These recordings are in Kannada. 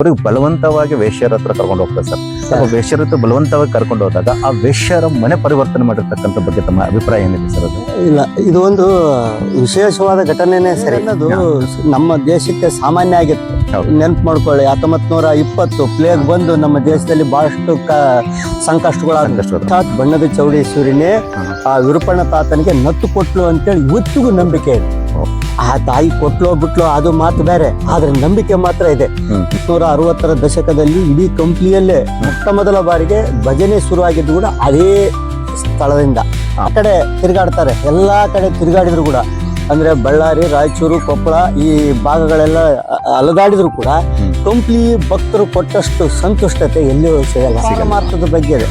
ಅವ್ರಿಗೆ ಬಲವಂತವಾಗಿ ವೇಶ್ಯರ ಹತ್ರ ಕರ್ಕೊಂಡು ಹೋಗ್ತಾರೆ ಸರ್. ವೇಶ್ಯರ ಹತ್ರ ಬಲವಂತವಾಗಿ ಕರ್ಕೊಂಡು ಹೋದಾಗ ಆ ವೇಶ್ಯರ ಮನೆ ಪರಿವರ್ತನೆ ಮಾಡಿರ್ತಕ್ಕಂಥ ಬಗ್ಗೆ ತಮ್ಮ ಅಭಿಪ್ರಾಯ ಏನಿದೆ ಸರ್? ಅದು ಇಲ್ಲ, ಇದು ಒಂದು ವಿಶೇಷವಾದ ಘಟನೆನೇ ಸರಿ. ಅದು ನಮ್ಮ ದೇಶಕ್ಕೆ ಸಾಮಾನ್ಯ ಆಗಿತ್ತು. ನೆನ್ಪು ಮಾಡ್ಕೊಳ್ಳಿ, 1920 ಪ್ಲೇಗ್ ಬಂದು ನಮ್ಮ ದೇಶದಲ್ಲಿ ಬಹಳಷ್ಟು ಸಂಕಷ್ಟಗಳಾದ ಬಣ್ಣದ ಚೌಡೇಶ್ವರಿನೇ ಆ ವಿರೂಪಣ್ಣ ತಾತನಿಗೆ ನತ್ತು ಕೊಟ್ಲು ಅಂತೇಳಿ ಇವತ್ತಿಗೂ ನಂಬಿಕೆ ಇದೆ. ಆ ತಾಯಿ ಕೊಟ್ಲೋ ಬಿಟ್ಲೋ ಅದು ಮಾತು ಬೇರೆ, ಆದ್ರೆ ನಂಬಿಕೆ ಮಾತ್ರ ಇದೆ. 1960ರ ದಶಕದಲ್ಲಿ ಇಡೀ ಕಂಪ್ನಿಯಲ್ಲೇ ಮೊದಲ ಬಾರಿಗೆ ಭಜನೆ ಶುರುವಾಗಿದ್ದು ಕೂಡ ಅದೇ ಸ್ಥಳದಿಂದ. ಆ ಕಡೆ ತಿರುಗಾಡ್ತಾರೆ, ಎಲ್ಲಾ ಕಡೆ ತಿರುಗಾಡಿದ್ರು ಕೂಡ, ಅಂದ್ರೆ ಬಳ್ಳಾರಿ, ರಾಯಚೂರು, ಕೊಪ್ಪಳ ಈ ಭಾಗಗಳೆಲ್ಲ ಅಲದಾಡಿದ್ರು ಕೂಡ ಕಂಪ್ಲಿ ಭಕ್ತರು ಕೊಟ್ಟಷ್ಟು ಸಂತುಷ್ಟತೆ ಎಲ್ಲಿಯೂ ಸಿಗಲ್ಲ. ಪರಮಾರ್ಥದ ಬಗ್ಗೆ ಇದೆ.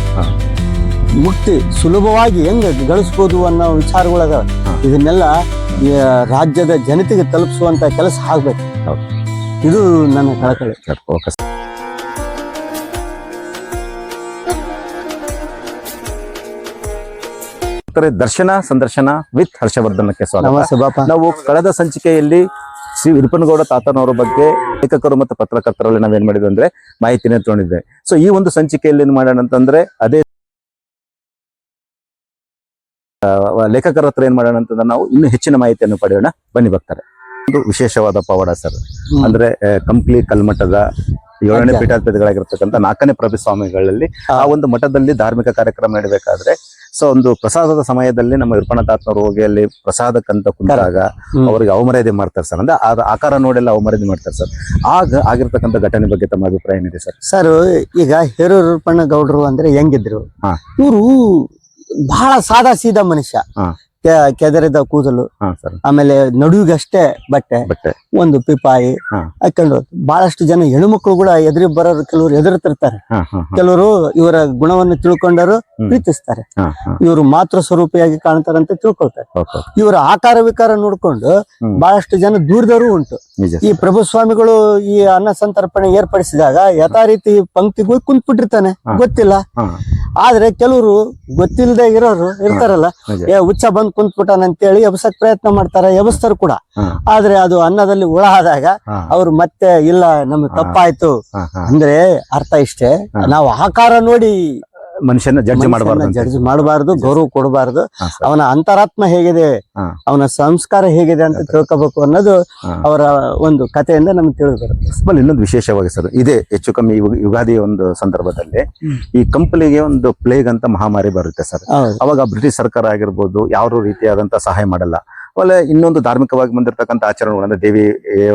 ಮುಕ್ತಿ ಸುಲಭವಾಗಿ ಹೆಂಗೆ ಗಳಿಸ್ಬೋದು ಅನ್ನೋ ವಿಚಾರಗಳದ. ಇದನ್ನೆಲ್ಲ ರಾಜ್ಯದ ಜನತೆಗೆ ತಲುಪಿಸುವಂತ ಕೆಲಸ ಆಗ್ಬೇಕು. ಇದು ನನ್ನ ಕಳಕಳಿ. ದರ್ಶನ ಸಂದರ್ಶನ ವಿತ್ ಹರ್ಷವರ್ಧನಕ್ಕೆ ಸ್ವಾಗತ. ನಾವು ಕಳೆದ ಸಂಚಿಕೆಯಲ್ಲಿ ಶ್ರೀ ವಿರೂಪನಗೌಡ ತಾತನವರ ಬಗ್ಗೆ ಲೇಖಕರು ಮತ್ತು ಪತ್ರಕರ್ತರಲ್ಲಿ ನಾವೇನ್ ಮಾಡಿದ್ವಿ ಅಂದ್ರೆ ಮಾಹಿತಿನ ತಗೊಂಡಿದ್ದೆ. ಸೊ ಈ ಒಂದು ಸಂಚಿಕೆಯಲ್ಲಿ ಏನ್ ಮಾಡೋಣ ಅಂತಂದ್ರೆ ಅದೇ ಲೇಖಕರ ಹತ್ರ ಏನ್ ಮಾಡೋಣ ಅಂತಂದ್ರೆ ನಾವು ಇನ್ನೂ ಹೆಚ್ಚಿನ ಮಾಹಿತಿಯನ್ನು ಪಡೆಯೋಣ. ಬನ್ನಿ ಬರ್ತಾರೆ. ಒಂದು ವಿಶೇಷವಾದ ಪವಾಡ ಸರ್, ಅಂದ್ರೆ ಕಂಪ್ಲಿ ಕಲ್ಮಠದ 7ನೇ ಪೀಠಾಧಿಪತಿಗಳಾಗಿರ್ತಕ್ಕಂಥ 4ನೇ ಪ್ರಭುಸ್ವಾಮಿಗಳಲ್ಲಿ ಆ ಒಂದು ಮಠದಲ್ಲಿ ಧಾರ್ಮಿಕ ಕಾರ್ಯಕ್ರಮ ನಡೀಬೇಕಾದ್ರೆ ಸೊ ಒಂದು ಪ್ರಸಾದದ ಸಮಯದಲ್ಲಿ ನಮ್ಮ ವಿರೂಪಣ್ಣ ತಾತನವರು ಹೋಗಿ ಅಲ್ಲಿ ಪ್ರಸಾದಕ್ಕಂತ ಕುಂತಾಗ ಅವ್ರಿಗೆ ಅವಮರ್ಯಾದೆ ಮಾಡ್ತಾರೆ ಸರ್. ಅಂದ್ರೆ ಆಕಾರ ನೋಡೆಲ್ಲ ಅವಮರ್ಯಾದೆ ಮಾಡ್ತಾರೆ ಸರ್. ಆಗ ಆಗಿರ್ತಕ್ಕಂಥ ಘಟನೆ ಬಗ್ಗೆ ತಮ್ಮ ಅಭಿಪ್ರಾಯ ಏನಿದೆ ಸರ್? ಸರ್, ಈಗ ಹೇರೂರು ವಿರೂಪಣ್ಣ ಗೌಡ್ರು ಅಂದ್ರೆ ಹೆಂಗಿದ್ರು, ಇವರು ಬಹಳ ಸಾದಾ ಸೀದಾ ಮನುಷ್ಯ. ಕೆದರಿದ ಕೂದಲು, ಆಮೇಲೆ ನಡುವಿಗಷ್ಟೇ ಬಟ್ಟೆ, ಒಂದು ಪಿಪಾಯಿ ಹಾಕೊಂಡು ಬಹಳಷ್ಟು ಜನ ಹೆಣ್ಮಕ್ಳು ಕೂಡ ಎದುರಿ ಬರೋರು, ಕೆಲವರು ಎದುರುತ್ತಿರ್ತಾರೆ, ಕೆಲವರು ಇವರ ಗುಣವನ್ನು ತಿಳ್ಕೊಂಡರು ಪ್ರೀತಿಸ್ತಾರೆ, ಇವರು ಮಾತೃ ಸ್ವರೂಪಿಯಾಗಿ ಕಾಣ್ತಾರಂತ ತಿಳ್ಕೊಳ್ತಾರೆ. ಇವರ ಆಕಾರ ವಿಕಾರ ನೋಡ್ಕೊಂಡು ಬಹಳಷ್ಟು ಜನ ದೂರದವರು ಉಂಟು. ಈ ಪ್ರಭುಸ್ವಾಮಿಗಳು ಈ ಅನ್ನ ಸಂತರ್ಪಣೆ ಏರ್ಪಡಿಸಿದಾಗ ಯಥಾ ರೀತಿ ಪಂಕ್ತಿಗೆ ಹೋಗಿ ಕುಂತ್ಬಿಟ್ಟಿರ್ತಾನೆ, ಗೊತ್ತಿಲ್ಲ. ಆದ್ರೆ ಕೆಲವರು ಗೊತ್ತಿಲ್ಲದೆ ಇರೋರು ಇರ್ತಾರಲ್ಲ, ಹುಚ್ಚ ಬಂದ್ ಕುಂತ್ಬಿಟ್ಟಾನಂತೇಳಿ ಎಬ್ಸಕ್ ಪ್ರಯತ್ನ ಮಾಡ್ತಾರೆ, ಎಬ್ಸ್ತಾರ ಕೂಡ. ಆದ್ರೆ ಅದು ಅನ್ನದಲ್ಲಿ ಹುಳ ಆದಾಗ ಅವ್ರು ಮತ್ತೆ ಇಲ್ಲ ನಮ್ಗೆ ತಪ್ಪಾಯ್ತು ಅಂದ್ರೆ ಅರ್ಥ ಇಷ್ಟೇ, ನಾವು ಆಕಾರ ನೋಡಿ ಮನುಷ್ಯನ ಜಡ್ಜ್ ಮಾಡಬಾರ್ದು, ಗೌರವ ಕೊಡಬಾರ್ದು. ಅವನ ಅಂತರಾತ್ಮ ಹೇಗಿದೆ, ಅವನ ಸಂಸ್ಕಾರ ಹೇಗಿದೆ ಅಂತ ತಿಳ್ಕೋಬೇಕು ಅನ್ನೋದು ಅವರ ಒಂದು ಕಥೆಯಿಂದ ನಮ್ಗೆ ತಿಳಿದು ಬರುತ್ತೆ. ಇನ್ನೊಂದು ವಿಶೇಷವಾಗಿ ಸರ್, ಇದೇ ಹೆಚ್ಚು ಕಮ್ಮಿ ಯುಗಾದಿ ಒಂದು ಸಂದರ್ಭದಲ್ಲಿ ಈ ಕಂಪನಿಗೆ ಒಂದು ಪ್ಲೇಗ್ ಅಂತ ಮಹಾಮಾರಿ ಬರುತ್ತೆ ಸರ್. ಅವಾಗ ಬ್ರಿಟಿಷ್ ಸರ್ಕಾರ ಆಗಿರ್ಬೋದು ಯಾವ ರೀತಿಯಾದಂತ ಸಹಾಯ ಮಾಡಲ್ಲ. ಆಮೇಲೆ ಇನ್ನೊಂದು ಧಾರ್ಮಿಕವಾಗಿ ಬಂದಿರತಕ್ಕಂಥ ಆಚರಣೆಗಳು ಅಂದ್ರೆ ದೇವಿ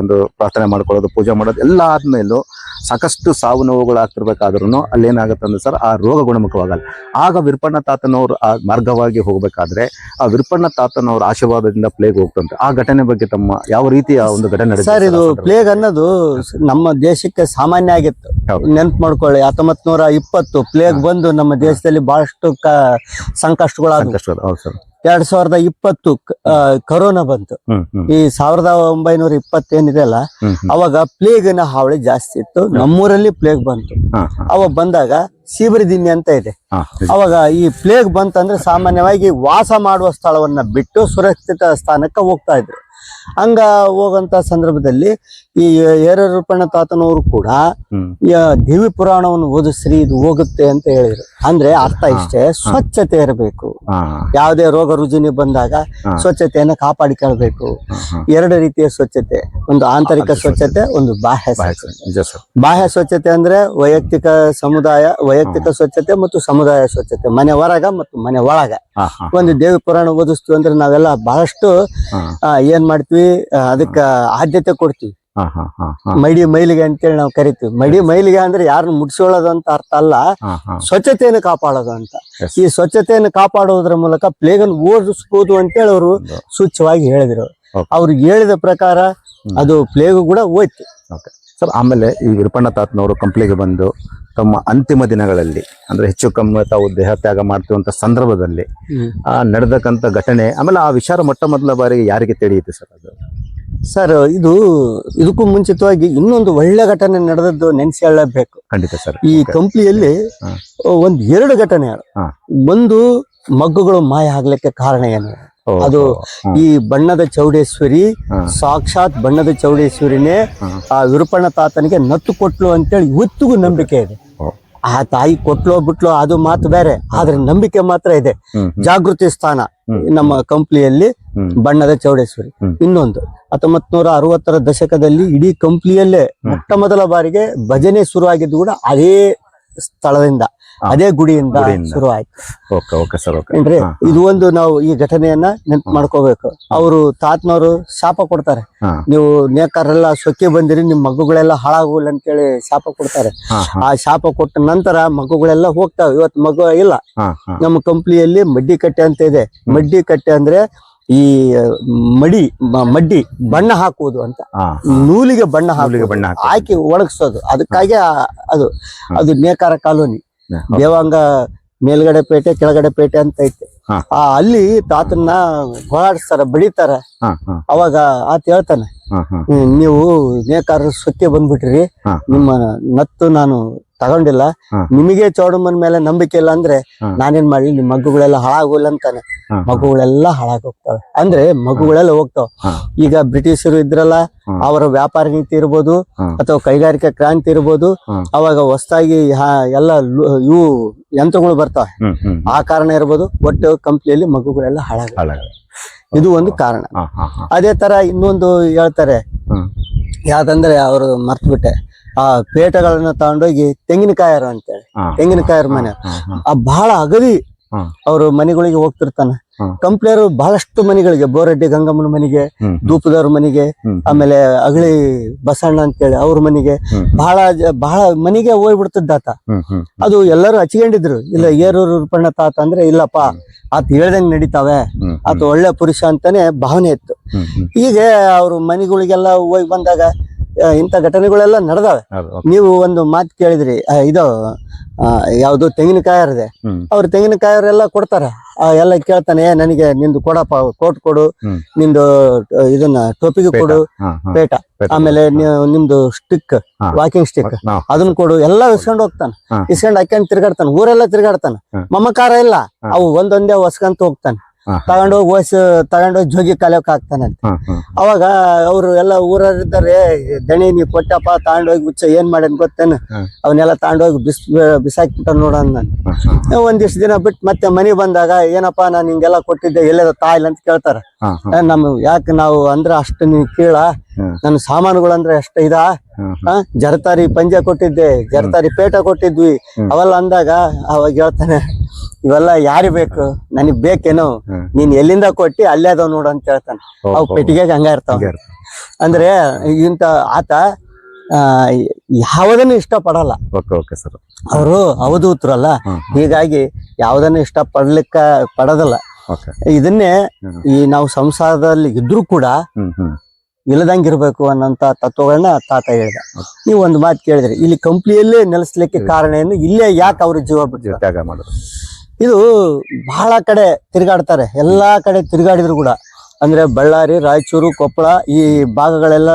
ಒಂದು ಪ್ರಾರ್ಥನೆ ಮಾಡ್ಕೊಳ್ಳೋದು, ಪೂಜೆ ಮಾಡೋದು ಎಲ್ಲ ಆದ್ಮೇಲೂ ಸಾಕಷ್ಟು ಸಾವು ನೋವುಗಳು ಆಗ್ತಿರ್ಬೇಕಾದ್ರೂ ಅಲ್ಲಿ ಏನಾಗುತ್ತೆ ಅಂದ್ರೆ ಸರ್, ಆ ರೋಗ ಗುಣಮುಖವಾಗಲ್ಲ. ಆಗ ವಿರೂಪಣ್ಣ ತಾತನವರು ಆ ಮಾರ್ಗವಾಗಿ ಹೋಗ್ಬೇಕಾದ್ರೆ ಆ ವಿರೂಪಣ್ಣ ತಾತನವ್ರ ಆಶೀರ್ವಾದದಿಂದ ಪ್ಲೇಗ್ ಹೋಗ್ತಂತೆ. ಆ ಘಟನೆ ಬಗ್ಗೆ ತಮ್ಮ ಯಾವ ರೀತಿಯ ಒಂದು ಘಟನೆ ಸರ್? ಇದು ಪ್ಲೇಗ್ ಅನ್ನೋದು ನಮ್ಮ ದೇಶಕ್ಕೆ ಸಾಮಾನ್ಯ ಆಗಿತ್ತು. ನೆನ್ಪು ಮಾಡ್ಕೊಳ್ಳಿ, 1920 ಪ್ಲೇಗ್ ಬಂದು ನಮ್ಮ ದೇಶದಲ್ಲಿ ಬಹಳಷ್ಟು ಸಂಕಷ್ಟಗಳಾದ. 2020 ಕರೋನಾ ಬಂತು. ಈ 1920 ಏನಿದೆ ಅಲ್ಲ, ಅವಾಗ ಪ್ಲೇಗಿನ ಹಾವಳಿ ಜಾಸ್ತಿ ಇತ್ತು. ನಮ್ಮೂರಲ್ಲಿ ಪ್ಲೇಗ್ ಬಂತು. ಅವಾಗ ಬಂದಾಗ ಸೀಬರಿದಿನ್ನಿ ಅಂತ ಇದೆ. ಅವಾಗ ಈ ಪ್ಲೇಗ್ ಬಂತಂದ್ರೆ ಸಾಮಾನ್ಯವಾಗಿ ವಾಸ ಮಾಡುವ ಸ್ಥಳವನ್ನ ಬಿಟ್ಟು ಸುರಕ್ಷಿತ ಸ್ಥಾನಕ್ಕೆ ಹೋಗ್ತಾ ಇದ್ರು. ಹಂಗ ಹೋಗಂತ ಸಂದರ್ಭದಲ್ಲಿ ಈ ಹೇರೂರು ವಿರೂಪಣ್ಣ ತಾತನವರು ಕೂಡ ದೇವಿ ಪುರಾಣವನ್ನು ಓದಿಸ್ರಿ, ಇದು ಹೋಗುತ್ತೆ ಅಂತ ಹೇಳಿದ್ರು. ಅಂದ್ರೆ ಅರ್ಥ ಇಷ್ಟೇ, ಸ್ವಚ್ಛತೆ ಇರಬೇಕು. ಯಾವುದೇ ರೋಗ ರುಜಿನಿ ಬಂದಾಗ ಸ್ವಚ್ಛತೆಯನ್ನು ಕಾಪಾಡಿಕೊಳ್ಬೇಕು. 2 ರೀತಿಯ ಸ್ವಚ್ಛತೆ, ಒಂದು ಆಂತರಿಕ ಸ್ವಚ್ಛತೆ, ಒಂದು ಬಾಹ್ಯ ಸ್ವಚ್ಛತೆ. ಬಾಹ್ಯ ಸ್ವಚ್ಛತೆ ಅಂದ್ರೆ ವೈಯಕ್ತಿಕ ಸ್ವಚ್ಛತೆ ಮತ್ತು ಸಮುದಾಯ ಸ್ವಚ್ಛತೆ, ಮನೆ ಹೊರಗ ಮತ್ತು ಮನೆ ಒಳಗ. ಒಂದು ದೇವಿ ಪುರಾಣ ಓದಿಸ್ತೀವಿ ಅಂದ್ರೆ ನಾವೆಲ್ಲ ಬಹಳಷ್ಟು ಏನ್ ಮಾಡ್ತೀವಿ, ಅದಕ್ಕ ಆದ್ಯತೆ ಕೊಡ್ತೀವಿ. ಮೈಲಿಗೆ ಅಂತೇಳಿ ನಾವು ಕರಿತೀವಿ. ಮೈಲಿಗೆ ಅಂದ್ರೆ ಯಾರನ್ನ ಮುಟ್ಸೋಳೋದು ಅಂತ ಅರ್ಥ ಅಲ್ಲ, ಸ್ವಚ್ಛತೆಯನ್ನು ಕಾಪಾಡೋದು ಅಂತ. ಈ ಸ್ವಚ್ಛತೆಯನ್ನು ಕಾಪಾಡೋದ್ರ ಮೂಲಕ ಪ್ಲೇಗನ್ನು ಓದಿಸ್ಬೋದು ಅಂತೇಳಿ ಅವರು ಸೂಚ್ಯವಾಗಿ ಹೇಳಿದ್ರು. ಅವ್ರು ಹೇಳಿದ ಪ್ರಕಾರ ಅದು ಪ್ಲೇಗು ಕೂಡ ಹೋಯ್ತು ಸರ್. ಆಮೇಲೆ ಈ ವಿರೂಪಣ್ಣ ತಾತನವರು ಕಂಪ್ಲಿಗೆ ಬಂದು ತಮ್ಮ ಅಂತಿಮ ದಿನಗಳಲ್ಲಿ ಅಂದ್ರೆ ಹೆಚ್ಚು ಕಮ್ಮಿ ತಾವು ದೇಹ ತ್ಯಾಗ ಮಾಡ್ತಿರುವಂತ ಸಂದರ್ಭದಲ್ಲಿ ನಡೆದಕ್ಕಂತ ಘಟನೆ, ಆಮೇಲೆ ಆ ವಿಚಾರ ಮೊದಲ ಬಾರಿಗೆ ಯಾರಿಗೆ ತಿಳಿಯುತ್ತೆ ಸರ್? ಅದು ಸರ್, ಇದಕ್ಕೂ ಮುಂಚಿತವಾಗಿ ಇನ್ನೊಂದು ಒಳ್ಳೆ ಘಟನೆ ನಡೆದದ್ದು ನೆನೆಸಿ ಹೇಳಬೇಕು. ಖಂಡಿತ ಸರ್. ಈ ಕಂಪ್ನಿಯಲ್ಲಿ 2 ಘಟನೆ. ಒಂದು ಮಗ್ಗುಗಳು ಮಾಯ ಆಗ್ಲಿಕ್ಕೆ ಕಾರಣ ಏನು? ಅದು ಈ ಬಣ್ಣದ ಚೌಡೇಶ್ವರಿ ಸಾಕ್ಷಾತ್ ಬಣ್ಣದ ಚೌಡೇಶ್ವರಿನೇ ಆ ವಿರೂಪಣ್ಣ ತಾತನಿಗೆ ನತ್ತು ಕೊಟ್ಲು ಅಂತೇಳಿ ಇವತ್ತಿಗೂ ನಂಬಿಕೆ ಇದೆ. ಆ ತಾಯಿ ಕೊಟ್ಲೋ ಬಿಟ್ಲೋ ಅದು ಮಾತು ಬೇರೆ, ಆದ್ರೆ ನಂಬಿಕೆ ಮಾತ್ರ ಇದೆ. ಜಾಗೃತಿ ಸ್ಥಾನ ನಮ್ಮ ಕಂಪ್ಲಿಯಲ್ಲಿ ಬಣ್ಣದ ಚೌಡೇಶ್ವರಿ. ಇನ್ನೊಂದು 1960ರ ದಶಕದಲ್ಲಿ ಇಡೀ ಕಂಪ್ಲಿಯಲ್ಲೇ ಮೊಟ್ಟ ಮೊದಲ ಬಾರಿಗೆ ಭಜನೆ ಶುರು ಆಗಿದ್ದು ಕೂಡ ಅದೇ ಸ್ಥಳದಿಂದ, ಅದೇ ಗುಡಿಯಿಂದ ಶುರು ಆಯ್ತು. ಏನ್ರಿ, ಇದು ಒಂದು ನಾವು ಈ ಘಟನೆಯನ್ನ ನೆನ್ಪು ಮಾಡ್ಕೋಬೇಕು. ಅವರು ತಾತನವರು ಶಾಪ ಕೊಡ್ತಾರೆ, ನೀವು ನೇಕಾರೆಲ್ಲ ಸೊಕ್ಕೆ ಬಂದಿರಿ, ನಿಮ್ ಮಗುಗಳೆಲ್ಲ ಹಾಳಾಗುಲ್ಲ ಅಂತೇಳಿ ಶಾಪ ಕೊಡ್ತಾರೆ. ಆ ಶಾಪ ಕೊಟ್ಟ ನಂತರ ಮಗುಗಳೆಲ್ಲ ಹೋಗ್ತಾವೆ. ಇವತ್ತು ಮಗು ಇಲ್ಲ. ನಮ್ಮ ಕಂಪ್ಲಿಯಲ್ಲಿ ಮಡ್ಡಿ ಕಟ್ಟೆ ಅಂತ ಇದೆ. ಮಡ್ಡಿ ಕಟ್ಟೆ ಅಂದ್ರೆ ಈ ಮಡ್ಡಿ ಬಣ್ಣ ಹಾಕುವುದು ಅಂತ, ನೂಲಿಗೆ ಬಣ್ಣ ಹಾಕಿ ಒಣಗಿಸೋದು. ಅದಕ್ಕಾಗಿ ಅದು ನೇಕಾರ ಕಾಲೋನಿ. ದೇವಾಂಗ ಮೇಲ್ಗಡೆ ಪೇಟೆ ಕೆಳಗಡೆ ಪೇಟೆ ಅಂತ ಐತೆ. ಅಲ್ಲಿ ತಾತನ್ನ ಹೋರಾಡಿಸ್ತಾರ, ಬಡಿತಾರ. ಅವಾಗ ಆತ ಹೇಳ್ತಾನೆ, ನೀವು ನೇಕಾರ ಸೊಕ್ಕೆ ಬಂದ್ಬಿಟ್ರಿ, ನಿಮ್ಮ ನತ್ತು ನಾನು ತಗೊಂಡಿಲ್ಲ, ನಿಮಗೆ ಚೌಡಮ್ಮನ ಮೇಲೆ ನಂಬಿಕೆ ಇಲ್ಲ ಅಂದ್ರೆ ನಾನೇನ್ ಮಾಡಿ, ನಿಮ್ ಮಗುಗಳೆಲ್ಲ ಹಾಳಾಗೋಲ್ಲ ಅಂತಾನೆ. ಮಗುಗಳೆಲ್ಲ ಹಾಳಾಗೋಗ್ತವೆ, ಅಂದ್ರೆ ಮಗುಗಳೆಲ್ಲ ಹೋಗ್ತಾವ. ಈಗ ಬ್ರಿಟಿಷರು ಇದ್ರಲ್ಲ, ಅವರ ವ್ಯಾಪಾರ ನೀತಿ ಇರ್ಬೋದು ಅಥವಾ ಕೈಗಾರಿಕಾ ಕ್ರಾಂತಿ ಇರ್ಬೋದು, ಅವಾಗ ಹೊಸದಾಗಿ ಎಲ್ಲ ಇವು ಯಂತ್ರಗಳು ಬರ್ತಾವೆ, ಆ ಕಾರಣ ಇರ್ಬೋದು. ಒಟ್ಟು ಕಂಪ್ನಿಯಲ್ಲಿ ಮಗುಗಳೆಲ್ಲ ಹಾಳಾಗ, ಇದು ಒಂದು ಕಾರಣ. ಅದೇ ತರ ಇನ್ನೊಂದು ಹೇಳ್ತಾರೆ, ಯಾವ್ದಂದ್ರೆ ಅವರು ಮರ್ತ್ಬಿಟ್ಟೆ, ಆ ಪೇಟೆಗಳನ್ನ ತಗೊಂಡೋಗಿ ತೆಂಗಿನಕಾಯರು ಅಂತೇಳಿ, ತೆಂಗಿನಕಾಯರ ಮನೆ ಬಹಳ ಅಗದಿ ಅವರು ಮನೆಗಳಿಗೆ ಹೋಗ್ತಿರ್ತಾನೆ. ಕಂಪ್ನಿಯವರು ಬಹಳಷ್ಟು ಮನೆಗಳಿಗೆ, ಬೋರೆಡ್ಡಿ ಗಂಗಮ್ಮನ ಮನೆಗೆ, ಧೂಪದವ್ರ ಮನೆಗೆ, ಆಮೇಲೆ ಅಗಳಿ ಬಸಣ್ಣ ಅಂತೇಳಿ ಅವ್ರ ಮನೆಗೆ, ಬಹಳ ಮನೆಗೆ ಹೋಗ್ಬಿಡ್ತಿದ್ದಾತ. ಅದು ಎಲ್ಲರೂ ಹಚ್ಕೊಂಡಿದ್ರು. ಇಲ್ಲ ಏರೂರು ವಿರೂಪಣ್ಣ ತಾತ ಅಂದ್ರೆ ಇಲ್ಲಪ್ಪ, ಆತ ಹೇಳ್ದಂಗ್ ನಡೀತಾವೆ, ಆತ ಒಳ್ಳೆ ಪುರುಷ ಅಂತಾನೆ ಭಾವನೆ ಇತ್ತು. ಹೀಗೆ ಅವ್ರ ಮನೆಗಳಿಗೆಲ್ಲ ಹೋಗಿ ಬಂದಾಗ ಇಂಥ ಘಟನೆಗಳೆಲ್ಲ ನಡೆದಾವೆ. ನೀವು ಒಂದು ಮಾತು ಕೇಳಿದ್ರಿ, ಇದು ಯಾವ್ದು ತೆಂಗಿನಕಾಯರಿದೆ, ಅವ್ರು ತೆಂಗಿನಕಾಯರೆಲ್ಲ ಕೊಡ್ತಾರ. ಎಲ್ಲ ಕೇಳ್ತಾನೆ, ನನಗೆ ನಿಂದು ಕೊಡಪ್ಪ, ಕೋಟ್ ಕೊಡು, ನಿಂದು ಇದನ್ನ ಟೋಪಿಗೆ ಕೊಡು, ಪೇಟ, ಆಮೇಲೆ ನಿಮ್ದು ಸ್ಟಿಕ್, ವಾಕಿಂಗ್ ಸ್ಟಿಕ್ ಅದನ್ನ ಕೊಡು, ಎಲ್ಲಾ ಇಸ್ಕೊಂಡ್ ಹೋಗ್ತಾನೆ. ಇಸ್ಕೊಂಡ್ ಹಾಕ್ಯಂಡ್ ತಿರ್ಗಾಡ್ತಾನೆ, ಊರೆಲ್ಲ ತಿರ್ಗಾಡ್ತಾನೆ. ಮಮಕಾರ ಇಲ್ಲ, ಅವು ಒಂದೊಂದೇ ಹೊಸ್ಕಂತ ಹೋಗ್ತಾನೆ. ತಗೊಂಡೋಗಿ ಜೋಗಿ ಕಾಲಕ್ಕೆ ಹಾಕ್ತಾನಂತೆ. ಅವಾಗ ಅವ್ರು ಎಲ್ಲ ಊರಲ್ಲಿದ್ದಾರೆ, ದಣಿ ನೀ ಕೊಟ್ಟಪ್ಪ, ತಗೊಂಡೋಗಿ ಹುಚ್ಚ ಏನ್ ಮಾಡೇನ್ ಗೊತ್ತೇನು, ಅವನ್ನೆಲ್ಲ ತಗೊಂಡೋಗಿ ಬಿಸಾಕ್ಬಿಟ್ಟ ನೋಡೋಣ. ಒಂದಿಷ್ಟು ದಿನ ಬಿಟ್ಟು ಮತ್ತೆ ಮನೆ ಬಂದಾಗ, ಏನಪ್ಪಾ ನಾನು ಹಿಂಗೆಲ್ಲ ಕೊಟ್ಟಿದ್ದೆ, ಎಲ್ಲದ ತಾಯಿಲ್ಲ ಅಂತ ಕೇಳ್ತಾರ. ಯಾಕೆ ನಾವು ಅಂದ್ರೆ ಅಷ್ಟು ನೀವ್ ಕೀಳ, ನನ್ನ ಸಾಮಾನುಗಳು ಅಂದ್ರೆ ಅಷ್ಟ ಇದಾ, ಜರತಾರಿ ಪಂಜೆ ಕೊಟ್ಟಿದ್ದೆ, ಜರತಾರಿ ಪೇಟ ಕೊಟ್ಟಿದ್ವಿ, ಅವೆಲ್ಲ ಅಂದಾಗ ಅವಾಗ ಹೇಳ್ತಾನೆ, ಇವೆಲ್ಲ ಯಾರಿಗ್ ಬೇಕು, ನನಗ್ ಬೇಕೇನೋ, ನೀನ್ ಎಲ್ಲಿಂದ ಕೊಟ್ಟಿ ಅಲ್ಲೇ ಅದಾವ್ ನೋಡು ಅಂತ ಹೇಳ್ತಾನೆ. ಅವ್ ಪೆಟ್ಟಿಗೆ ಹಂಗ ಇರ್ತಾವ. ಅಂದ್ರೆ ಇಂತ ಆತ ಯಾವುದನ್ನು ಇಷ್ಟ ಪಡಲ್ಲ. ಅವರು ಅವಧೂತರಲ್ಲ, ಹೀಗಾಗಿ ಯಾವುದನ್ನು ಇಷ್ಟ ಪಡೋದಲ್ಲ. ಇದನ್ನೇ ಈ ನಾವು ಸಂಸಾರದಲ್ಲಿ ಇದ್ರೂ ಕೂಡ ಇಲ್ಲದಂಗಿರ್ಬೇಕು ಅನ್ನೋಂತ ತತ್ವಗಳನ್ನ ತಾತ ಹೇಳಿದ. ನೀವು ಒಂದು ಮಾತು ಕೇಳಿದ್ರಿ, ಇಲ್ಲಿ ಕಂಪ್ನಿಯಲ್ಲೇ ನೆಲೆಸ್ಲಿಕ್ಕೆ ಕಾರಣ ಏನು, ಇಲ್ಲೇ ಯಾಕೆ ಅವ್ರ ಜೀವ ಬಿಟ್ಟು ತ್ಯಾಗ ಮಾಡಿದ್ರು. ಇದು ಬಹಳ ಕಡೆ ತಿರುಗಾಡ್ತಾರೆ, ಎಲ್ಲಾ ಕಡೆ ತಿರುಗಾಡಿದ್ರು ಕೂಡ, ಅಂದ್ರೆ ಬಳ್ಳಾರಿ, ರಾಯಚೂರು, ಕೊಪ್ಪಳ ಈ ಭಾಗಗಳೆಲ್ಲ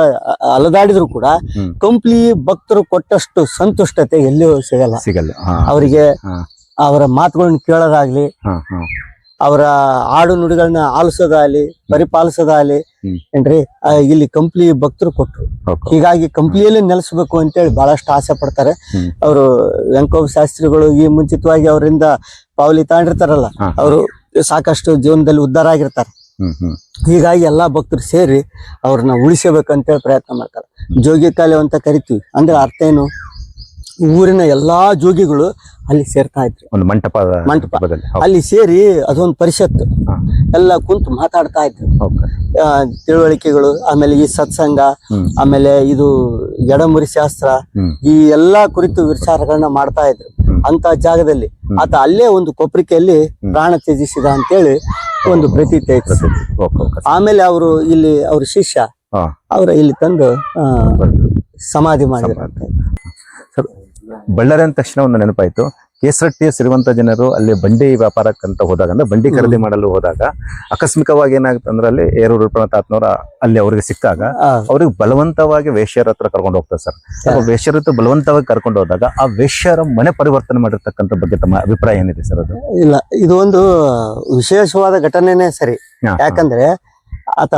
ಅಲದಾಡಿದ್ರು ಕೂಡ ಕಂಪ್ಲಿ ಭಕ್ತರು ಕೊಟ್ಟಷ್ಟು ಸಂತುಷ್ಟತೆ ಎಲ್ಲಿಯೂ ಸಿಗಲ್ಲ. ಅವರಿಗೆ ಅವರ ಮಾತುಗಳನ್ನ ಕೇಳೋದಾಗ್ಲಿ, ಅವರ ಆಡು ನುಡಿಗಳನ್ನ ಆಲಿಸೋದಾಗ್ಲಿ, ಪರಿಪಾಲಿಸೋದಾಗ್ಲಿ, ಏನ್ರಿ ಇಲ್ಲಿ ಕಂಪ್ಲಿ ಭಕ್ತರು ಕೊಟ್ರು. ಹೀಗಾಗಿ ಕಂಪ್ಲಿಯಲ್ಲಿ ನೆಲೆಸಬೇಕು ಅಂತೇಳಿ ಬಹಳಷ್ಟು ಆಸೆ ಪಡ್ತಾರೆ. ಅವರು ವೆಂಕೋಬ ಶಾಸ್ತ್ರಿಗಳು ಈ ಮುಂಚಿತವಾಗಿ ಅವರಿಂದ ಪಾವಲಿ ತಗೊಂಡಿರ್ತಾರಲ್ಲ, ಅವರು ಸಾಕಷ್ಟು ಜೀವನದಲ್ಲಿ ಉದ್ಧಾರ ಆಗಿರ್ತಾರೆ. ಹೀಗಾಗಿ ಎಲ್ಲಾ ಭಕ್ತರು ಸೇರಿ ಅವ್ರನ್ನ ಉಳಿಸಬೇಕಂತೇಳಿ ಪ್ರಯತ್ನ ಮಾಡ್ತಾರೆ. ಜೋಗಿ ಕಾಲೆ ಅಂತ ಕರಿತೀವಿ. ಅಂದ್ರೆ ಅರ್ಥ ಏನು, ಊರಿನ ಎಲ್ಲಾ ಜೋಗಿಗಳು ಅಲ್ಲಿ ಸೇರ್ತಾ ಇದ್ರು. ಒಂದು ಮಂಟಪ ಅಲ್ಲಿ ಸೇರಿ ಅದೊಂದು ಪರಿಷತ್ತು, ಎಲ್ಲ ಕುಂತು ಮಾತಾಡ್ತಾ ಇದ್ರು. ತಿಳುವಳಿಕೆಗಳು, ಆಮೇಲೆ ಈ ಸತ್ಸಂಗ, ಆಮೇಲೆ ಇದು ಎಡಮುರಿ ಶಾಸ್ತ್ರ, ಈ ಎಲ್ಲಾ ಕುರಿತು ವಿಚಾರಗಳನ್ನ ಮಾಡ್ತಾ ಇದ್ರು. ಅಂತ ಜಾಗದಲ್ಲಿ ಆತ ಅಲ್ಲೇ ಒಂದು ಕೊಪ್ರಿಕೆಯಲ್ಲಿ ಪ್ರಾಣ ತ್ಯಜಿಸಿದ ಅಂತೇಳಿ ಒಂದು ಪ್ರತೀತಿ ಐತೆ. ಆಮೇಲೆ ಅವರು ಇಲ್ಲಿ ಅವ್ರ ಶಿಷ್ಯ ಅವ್ರ ಇಲ್ಲಿ ತಂದು ಸಮಾಧಿ ಮಾಡಿದ್ರು. ಬಳ್ಳಾರಿ ಅಂದ ತಕ್ಷಣ ಒಂದು ನೆನಪಾಯ್ತು, ಕೇಸರಟ್ಟಿಯ ಸಿರಿವಂತ ಜನರು ಅಲ್ಲಿ ಬಂಡಿ ವ್ಯಾಪಾರಕ್ಕಂತ ಹೋದಾಗ, ಅಂದ್ರೆ ಬಂಡಿ ಖರೀದಿ ಮಾಡಲು ಹೋದಾಗ ಆಕಸ್ಮಿಕವಾಗಿ ಏನಾಗುತ್ತೆ ಅಂದ್ರೆ ಅಲ್ಲಿ ಏರೂರು ತಾತನವರ ಅಲ್ಲಿ ಅವ್ರಿಗೆ ಸಿಕ್ಕಾಗ ಅವ್ರಿಗೆ ಬಲವಂತವಾಗಿ ವೇಶ್ಯರ ಹತ್ರ ಕರ್ಕೊಂಡು ಹೋಗ್ತಾರೆ ಸರ್. ವೇಶ್ಯರ ಹತ್ರ ಬಲವಂತವಾಗಿ ಕರ್ಕೊಂಡು ಹೋದಾಗ ಆ ವೇಶ್ಯರ ಮನೆ ಪರಿವರ್ತನೆ ಮಾಡಿರ್ತಕ್ಕಂಥ ಬಗ್ಗೆ ತಮ್ಮ ಅಭಿಪ್ರಾಯ ಏನಿದೆ ಸರ್? ಅದು ಇಲ್ಲ, ಇದು ಒಂದು ವಿಶೇಷವಾದ ಘಟನೆನೇ ಸರಿ. ಯಾಕಂದ್ರೆ ಆತ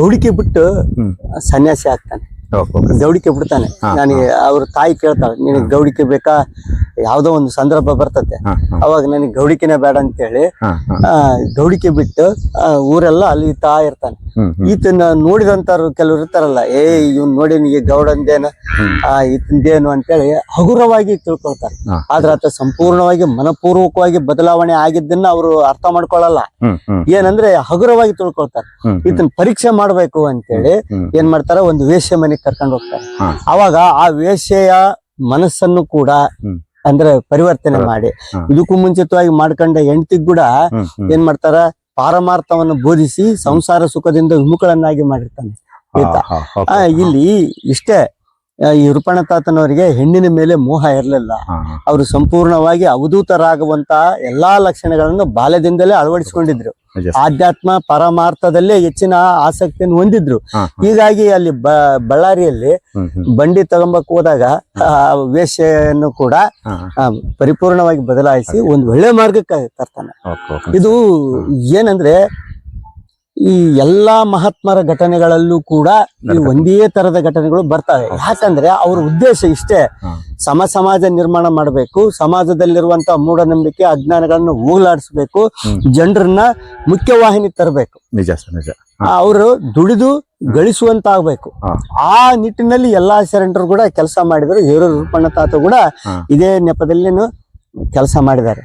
ಗೌಡಿಕೆ ಬಿಟ್ಟು ಸನ್ಯಾಸಿ ಆಗ್ತಾನೆ, ಗೌಡಿಕೆ ಬಿಡ್ತಾನೆ. ನನಗೆ ಅವ್ರ ತಾಯಿ ಕೇಳ್ತಾಳೆ, ನಿನಗೆ ಗೌಡಿಕೆ ಬೇಕಾ, ಯಾವ್ದೋ ಒಂದು ಸಂದರ್ಭ ಬರ್ತತೆ, ಅವಾಗ ನನಗೆ ಗೌಡಿಕೆನೆ ಬೇಡ ಅಂತೇಳಿ ಗೌಡಿಕೆ ಬಿಟ್ಟು ಊರೆಲ್ಲ ಅಲಿತಾ ಇರ್ತಾನೆ. ಈತನ ನೋಡಿದಂತಾರು ಕೆಲವ್ರು ಇರ್ತಾರಲ್ಲ, ಇವ್ನ್ ನೋಡಿ ನೀ ಗೌಡಂದೇನು ಈತಂದೇನು ಅಂತೇಳಿ ಹಗುರವಾಗಿ ತಿಳ್ಕೊಳ್ತಾರೆ. ಆದ್ರೆ ಆತ ಸಂಪೂರ್ಣವಾಗಿ ಮನಪೂರ್ವಕವಾಗಿ ಬದಲಾವಣೆ ಆಗಿದ್ದನ್ನ ಅವರು ಅರ್ಥ ಮಾಡ್ಕೊಳ್ಳಲ್ಲ. ಏನಂದ್ರೆ ಹಗುರವಾಗಿ ತಿಳ್ಕೊಳ್ತಾರೆ. ಈತನ ಪರೀಕ್ಷೆ ಮಾಡ್ಬೇಕು ಅಂತೇಳಿ ಏನ್ ಮಾಡ್ತಾರ, ಒಂದು ವೇಶ್ಯ ಮನೆಗೆ ಕರ್ಕೊಂಡು ಹೋಗ್ತಾರೆ. ಅವಾಗ ಆ ವೇಶ್ಯೆಯ ಮನಸ್ಸನ್ನು ಕೂಡ ಅಂದ್ರೆ ಪರಿವರ್ತನೆ ಮಾಡಿ, ಇದಕ್ಕೂ ಮುಂಚಿತವಾಗಿ ಮಾಡ್ಕೊಂಡ ಹೆಂಡತಿಗ್ ಕೂಡ ಏನ್ ಮಾಡ್ತಾರ, ಪಾರಮಾರ್ಥವನ್ನು ಬೋಧಿಸಿ ಸಂಸಾರ ಸುಖದಿಂದ ವಿಮುಖಳನ್ನಾಗಿ ಮಾಡಿರ್ತಾನೆ ಈತ. ಇಲ್ಲಿ ಇಷ್ಟೇ, ಈ ವಿರೂಪಾಣ ತಾತನವರಿಗೆ ಹೆಣ್ಣಿನ ಮೇಲೆ ಮೋಹ ಇರಲಿಲ್ಲ. ಅವರು ಸಂಪೂರ್ಣವಾಗಿ ಅವಧೂತರಾಗುವಂತ ಎಲ್ಲಾ ಲಕ್ಷಣಗಳನ್ನು ಬಾಲ್ಯದಿಂದಲೇ ಅಳವಡಿಸಿಕೊಂಡಿದ್ರು. ಆಧ್ಯಾತ್ಮ ಪರಮಾರ್ಥದಲ್ಲೇ ಹೆಚ್ಚಿನ ಆಸಕ್ತಿಯನ್ನು ಹೊಂದಿದ್ರು. ಹೀಗಾಗಿ ಅಲ್ಲಿ ಬಳ್ಳಾರಿಯಲ್ಲಿ ಬಂಡಿ ತಗೊಂಬಕ್ ಹೋದಾಗ ವೇಶ್ಯೆಯನ್ನು ಕೂಡ ಪರಿಪೂರ್ಣವಾಗಿ ಬದಲಾಯಿಸಿ ಒಂದು ಒಳ್ಳೆ ಮಾರ್ಗಕ್ಕೆ ತರ್ತಾನೆ. ಇದು ಏನಂದ್ರೆ ಈ ಎಲ್ಲಾ ಮಹಾತ್ಮರ ಘಟನೆಗಳಲ್ಲೂ ಕೂಡ ಈ ಒಂದೇ ತರದ ಘಟನೆಗಳು ಬರ್ತವೆ. ಯಾಕಂದ್ರೆ ಅವ್ರ ಉದ್ದೇಶ ಇಷ್ಟೇ, ಸಮಾಜ ನಿರ್ಮಾಣ ಮಾಡಬೇಕು, ಸಮಾಜದಲ್ಲಿರುವಂತ ಮೂಢನಂಬಿಕೆ ಅಜ್ಞಾನಗಳನ್ನು ಹೋಗಲಾಡಿಸ್ಬೇಕು, ಜನರನ್ನ ಮುಖ್ಯವಾಹಿನಿ ತರಬೇಕು. ನಿಜ ಸರ್, ನಿಜ. ಅವರು ದುಡಿದು ಗಳಿಸುವಂತ ಆಗ್ಬೇಕು. ಆ ನಿಟ್ಟಿನಲ್ಲಿ ಎಲ್ಲಾ ಶರಣರು ಕೂಡ ಕೆಲಸ ಮಾಡಿದ್ರು. ಹೇರೂರು ವಿರೂಪಾಣ ತಾತ ಕೂಡ ಇದೇ ನೆಪದಲ್ಲಿ ಕೆಲಸ ಮಾಡಿದ್ದಾರೆ.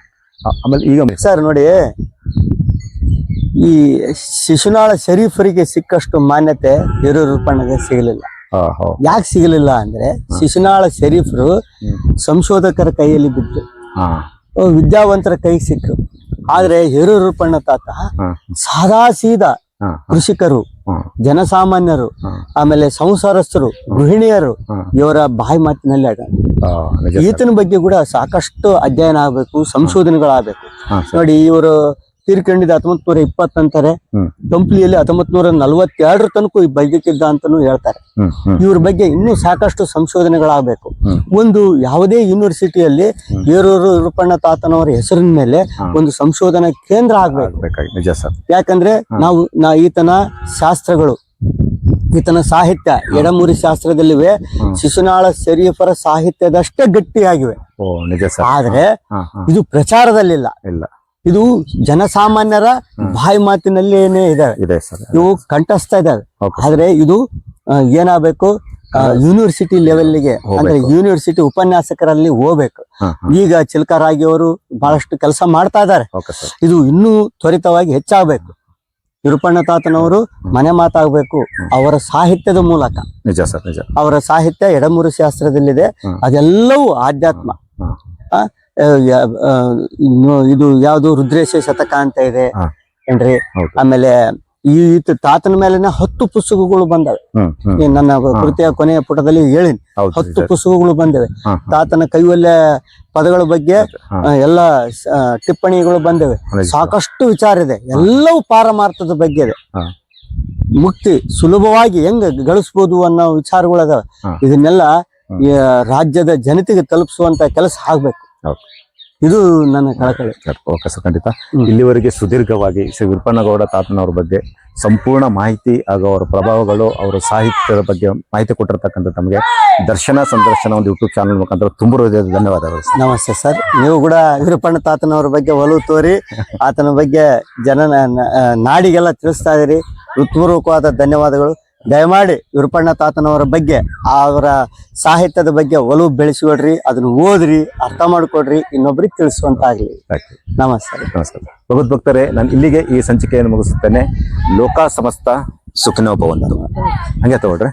ಆಮೇಲೆ ಈಗ ಸರ್ ನೋಡಿ, ಈ ಶಿಶುನಾಳ ಶರೀಫರಿಗೆ ಸಿಕ್ಕಷ್ಟು ಮಾನ್ಯತೆ ಹೇರೂರು ವಿರೂಪಾಣಗೆ ಸಿಗಲಿಲ್ಲ. ಯಾಕೆ ಸಿಗಲಿಲ್ಲ ಅಂದ್ರೆ, ಶಿಶುನಾಳ ಶರೀಫರು ಸಂಶೋಧಕರ ಕೈಯಲ್ಲಿ ಬಿದ್ರು, ವಿದ್ಯಾವಂತರ ಕೈಗೆ ಸಿಕ್ಕರು. ಆದ್ರೆ ಹೇರೂರು ವಿರೂಪಾಣ ತಾತ ಸಾದಾ ಸೀದಾ ಕೃಷಿಕರು, ಜನಸಾಮಾನ್ಯರು, ಆಮೇಲೆ ಸಂಸಾರಸ್ಥರು, ಗೃಹಿಣಿಯರು ಇವರ ಬಾಯಿ ಮಾತಿನಲ್ಲಿ ಈತನ ಬಗ್ಗೆ ಕೂಡ ಸಾಕಷ್ಟು ಅಧ್ಯಯನ ಆಗ್ಬೇಕು, ಸಂಶೋಧನೆಗಳಾಗಬೇಕು. ನೋಡಿ, ಇವರು ತೀರ್ಕೊಂಡಿದ್ದ 1920 ಅಂತಾರೆ. ಕಂಪ್ಲಿಯಲ್ಲಿ 1942 ತನಕ ಈ ಬದುಕಿದ್ದ ಅಂತಾನು ಹೇಳ್ತಾರೆ. ಇವ್ರ ಬಗ್ಗೆ ಇನ್ನೂ ಸಾಕಷ್ಟು ಸಂಶೋಧನೆಗಳಾಗಬೇಕು. ಒಂದು ಯಾವುದೇ ಯೂನಿವರ್ಸಿಟಿಯಲ್ಲಿ ಹೇರೂರು ವಿರೂಪಾಣ ತಾತನವರ ಹೆಸರಿನ ಮೇಲೆ ಒಂದು ಸಂಶೋಧನಾ ಕೇಂದ್ರ ಆಗ್ಬೇಕು. ಯಾಕಂದ್ರೆ ಈತನ ಶಾಸ್ತ್ರಗಳು, ಈತನ ಸಾಹಿತ್ಯ ಎಡಮೂರಿ ಶಾಸ್ತ್ರದಲ್ಲಿವೆ, ಶಿಶುನಾಳ ಶರೀಫರ ಸಾಹಿತ್ಯದಷ್ಟೇ ಗಟ್ಟಿಯಾಗಿವೆ. ಆದ್ರೆ ಇದು ಪ್ರಚಾರದಲ್ಲಿಲ್ಲ. ಇದು ಜನಸಾಮಾನ್ಯರ ಬಾಯಿ ಮಾತಿನಲ್ಲೇನೆ ಇದಾವೆ, ಇವು ಕಂಠಸ್ಥ ಇದಾವೆ. ಆದ್ರೆ ಇದು ಏನಾಗಬೇಕು, ಯೂನಿವರ್ಸಿಟಿ ಲೆವೆಲ್ಗೆ, ಅಂದ್ರೆ ಯೂನಿವರ್ಸಿಟಿ ಉಪನ್ಯಾಸಕರಲ್ಲಿ ಹೋಗ್ಬೇಕು. ಈಗ ಚಿಲ್ಕರಾಗಿ ಅವರು ಬಹಳಷ್ಟು ಕೆಲಸ ಮಾಡ್ತಾ ಇದ್ದಾರೆ. ಇದು ಇನ್ನೂ ತ್ವರಿತವಾಗಿ ಹೆಚ್ಚಾಗಬೇಕು. ವಿರೂಪಾಣ ತಾತನವರು ಮನೆ ಮಾತಾಗಬೇಕು ಅವರ ಸಾಹಿತ್ಯದ ಮೂಲಕ. ನಿಜ ಸರ್, ನಿಜ. ಅವರ ಸಾಹಿತ್ಯ ಎಡಮೂರು ಶಾಸ್ತ್ರದಲ್ಲಿದೆ, ಅದೆಲ್ಲವೂ ಆಧ್ಯಾತ್ಮ. ಇದು ಯಾವ್ದು ರುದ್ರೇಶ ಶತಕ ಅಂತ ಇದೆ ಏನ್ರಿ. ಆಮೇಲೆ ಈ ತಾತನ ಮೇಲಿನ 10 ಪುಸ್ತಕಗಳು ಬಂದವೆ. ನನ್ನ ಕೃತಿಯ ಕೊನೆಯ ಪುಟದಲ್ಲಿ ಹೇಳಿನಿ, 10 ಪುಸ್ತಕಗಳು ಬಂದವೆ. ತಾತನ ಕೈವಲ್ಯ ಪದಗಳ ಬಗ್ಗೆ ಎಲ್ಲ ಟಿಪ್ಪಣಿಗಳು ಬಂದವೆ. ಸಾಕಷ್ಟು ವಿಚಾರ ಇದೆ, ಎಲ್ಲವೂ ಪಾರಮಾರ್ಥದ ಬಗ್ಗೆ ಇದೆ. ಮುಕ್ತಿ ಸುಲಭವಾಗಿ ಹೆಂಗ ಗಳಿಸ್ಬೋದು ಅನ್ನೋ ವಿಚಾರಗಳು ಅದಾವೆ. ಇದನ್ನೆಲ್ಲ ರಾಜ್ಯದ ಜನತೆಗೆ ತಲುಪಿಸುವಂತ ಕೆಲಸ ಆಗ್ಬೇಕು. ಇದು ನನ್ನ ಕಳಕಳಿ. ಓಕೆ ಸರ್, ಖಂಡಿತ. ಇಲ್ಲಿವರೆಗೆ ಸುದೀರ್ಘವಾಗಿ ಶ್ರೀ ವಿರೂಪಾಣಗೌಡ ತಾತನವ್ರ ಬಗ್ಗೆ ಸಂಪೂರ್ಣ ಮಾಹಿತಿ ಹಾಗೂ ಅವರ ಪ್ರಭಾವಗಳು, ಅವರ ಸಾಹಿತ್ಯದ ಬಗ್ಗೆ ಮಾಹಿತಿ ಕೊಟ್ಟಿರ್ತಕ್ಕಂಥ ತಮಗೆ ದರ್ಶನ ಸಂದರ್ಶನ ಒಂದು ಯೂಟ್ಯೂಬ್ ಚಾನಲ್ ಮುಖಾಂತರ ತುಂಬ ಧನ್ಯವಾದಗಳು. ನಮಸ್ತೆ ಸರ್. ನೀವು ಕೂಡ ವಿರೂಪಾಣ ತಾತನವ್ರ ಬಗ್ಗೆ ಒಲವು ತೋರಿ ಆತನ ಬಗ್ಗೆ ನಾಡಿಗೆಲ್ಲ ತಿಳಿಸ್ತಾ ಇದೀರಿ. ಹೃತ್ಪೂರ್ವಕವಾದ ಧನ್ಯವಾದಗಳು. ದಯಮಾಡಿ ವಿರೂಪಾಣ ತಾತನವರ ಬಗ್ಗೆ, ಅವರ ಸಾಹಿತ್ಯದ ಬಗ್ಗೆ ಒಲವು ಬೆಳೆಸಿಕೊಡ್ರಿ, ಅದನ್ನ ಓದ್ರಿ, ಅರ್ಥ ಮಾಡ್ಕೊಡ್ರಿ, ಇನ್ನೊಬ್ರಿಗೆ ತಿಳಿಸುವಂತಾಗ್ಲಿ. ನಮಸ್ಕಾರ. ನಮಸ್ಕಾರ ಭಗವದ್ಭಕ್ತರೇ, ನಾನು ಇಲ್ಲಿಗೆ ಈ ಸಂಚಿಕೆಯನ್ನು ಮುಗಿಸುತ್ತೇನೆ. ಲೋಕ ಸಮಸ್ತ ಸುಖಿನೋ ಭವಂತು. ಹಂಗೆ ತಗೊಳ್ರಿ.